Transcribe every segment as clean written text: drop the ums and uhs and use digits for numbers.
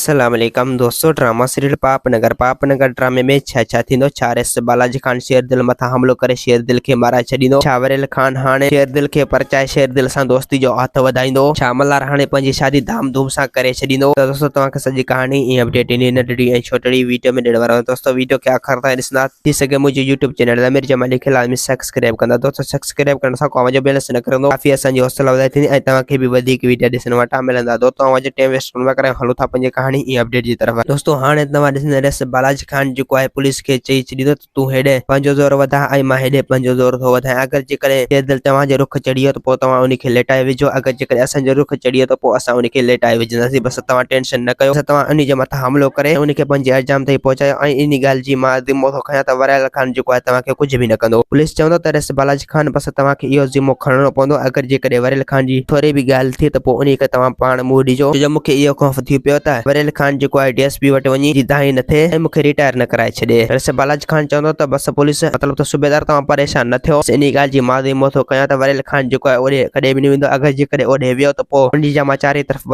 अस्सलाम वालेकुम दोस्तों। ड्रामा सीरियल पापनगर ड्रामे में छा थींदो। छारेस बालाजी खान शेरदिल मथा हमलो करे शेरदिल के मारा छॾींदो। वरेल खान हाणे शेरदिल के परचाए शेरदिल सां दोस्ती जो हथ वधाईंदो। मल्हार हाणे पंहिंजी शादी धाम धूम सां करे छॾींदो। त दोस्तों तव्हांखे सॼी कहानी ऐं अपडेट इन नंढड़ी ऐं छोटड़ी वीडियो में ॾियण वारो आहियां। दोस्तों वीडियो खे आख़िर ताईं ॾिसंदा थी सघे मुंहिंजे यूट्यूब चैनल अमीर जमाली खे लाज़मी सब्सक्राइब कंदा। दोस्तों सब्सक्राइब करण सां आवाज़ बैलेंस न करंदो, काफ़ी असांजी हौसला वधाई थींदी ऐं तव्हांखे बि वधीक वीडियो ॾिसण वटां मिलंदा। दोस्तों आवाज़ टाइम वेस्ट न करे हलो था पंहिंजी कहानी ऐं अपडेट जी तरफ। दोस्तों हाणे तव्हां ॾिसंदसि बालाजी खान जेको आहे पुलिस खे चई छॾींदो त तूं हेॾे पंहिंजो ज़ोर वधा ऐं मां हेॾे पंहिंजो ज़ोर थो वधायां। अगरि जेकॾहिं शेरदिल तव्हांजे रुख चढ़ी वियो त पोइ तव्हां उनखे लेटाए विझो। अगरि जेकॾहिं असांजो रुख चढ़ी वियो त पोइ असां उनखे लेटाए विझंदासीं। बसि तव्हां टेंशन न कयो। तव्हां उनजे मथां हमलो करे उनखे पंहिंजे अंजाम ताईं पहुचायो ऐं इन ॻाल्हि जी मां ज़िम्मो थो खयां त वरियल खान जेको आहे तव्हांखे कुझु बि न कंदो। पुलिस चवंदो त रेस बालाजी खान बसि तव्हांखे इहो ज़िम्मो खणणो पवंदो। अगरि जेकॾहिं वरियल खान जी थोरी बि ॻाल्हि थिए त पोइ उनखे तव्हां पाण मुंहुं ॾिजो। छो जो मूंखे इहो ख़ौफ़ थी पियो त वरियल खान जेको आहे DSP वटि वञी दाही न थिए ऐं मूंखे रिटायर न कराए छॾे। रेस बालाजी खान चवंदो त बसि पुलिस मतिलबु त सूबेदार तव्हां परेशान न थियो। इन ॻाल्हि जी मां ज़िम्मो थो कयां त वरियल खान जेको आहे ओॾे कॾहिं बि न वेंदो। अगरि जेकॾहिं ओॾे वियो त पोइ उनजी जा मां चारे तरफ़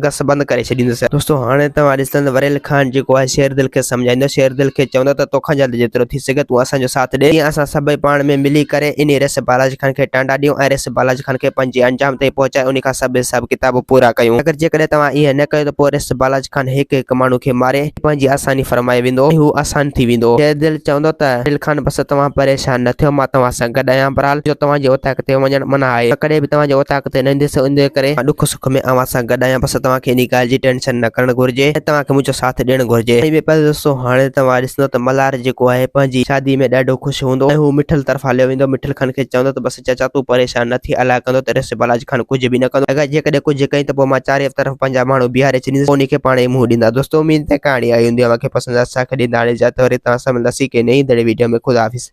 गस बंदि करे छॾींदुसि। दोस्तों हाणे तव्हां ॾिसंदो वरियल खान जेको आहे शेरदिल खे सम्झाईंदो। शेरदिल खे चवंदो त तोखां जल्द जेतिरो थी सघे तूं असांजो साथ ॾे। ईअं असां सभई पाण में मिली करे इन रेस बालाजी खान खे टांडा ॾियूं ऐं रेस बालाजी खान खे पंहिंजे अंजाम ताईं पहुचाए उन खां सभु हिसाब किताब पूरा कयूं। अगरि जेकॾहिं तव्हां ईअं न कयो त पोइ रेस बालाजी खान हिकु हिकु माण्हू खे मारे पंहिंजी आसानी फरमाए वेंदो ऐं हू आसान थी वेंदो। शेरदिल चवंदो त वरियल खान बसि तव्हां परेशान न थियो, मां तव्हां सां गॾु आहियां। बहरहाल जो तव्हांजे ओताक ते वञणु मना आहे, कॾहिं बि तव्हांजे ओताक ते न ईंदुसि। इन करे ॾुख सुख में अवां सां गॾु आहियां। बसि तव्हांखे इन ॻाल्हि जी टेंशन न करणु घुरिजे ऐं तव्हांखे मुंहिंजो साथ ॾियणु घुरिजे। दोस्तों हाणे तव्हां ॾिसंदो त मल्हार जेको आहे पंहिंजी शादी में ॾाढो ख़ुशि हूंदो ऐं हू मिठल तरफ़ हलियो वेंदो। मिठल खान खे चवंदो त बसि चाचा तूं परेशान न थी, अलाए कंदो त रेस बालाजी खान कुझु बि न कंदो। अगरि जेकॾहिं कुझु कई त पोइ मां चारे तरफ़ पंहिंजा माण्हू बीहारे छॾींदुसि, उनखे पाण ई मुंहुं ॾींदा। दोस्तों उम्मीद है कहानी आई हूंदी आहे, मूंखे पसंदि असांखे ॾींदा हाणे जाते वरी तव्हां सां मिलंदासीं के नई वीडियो में। ख़ुदा हाफ़िज़।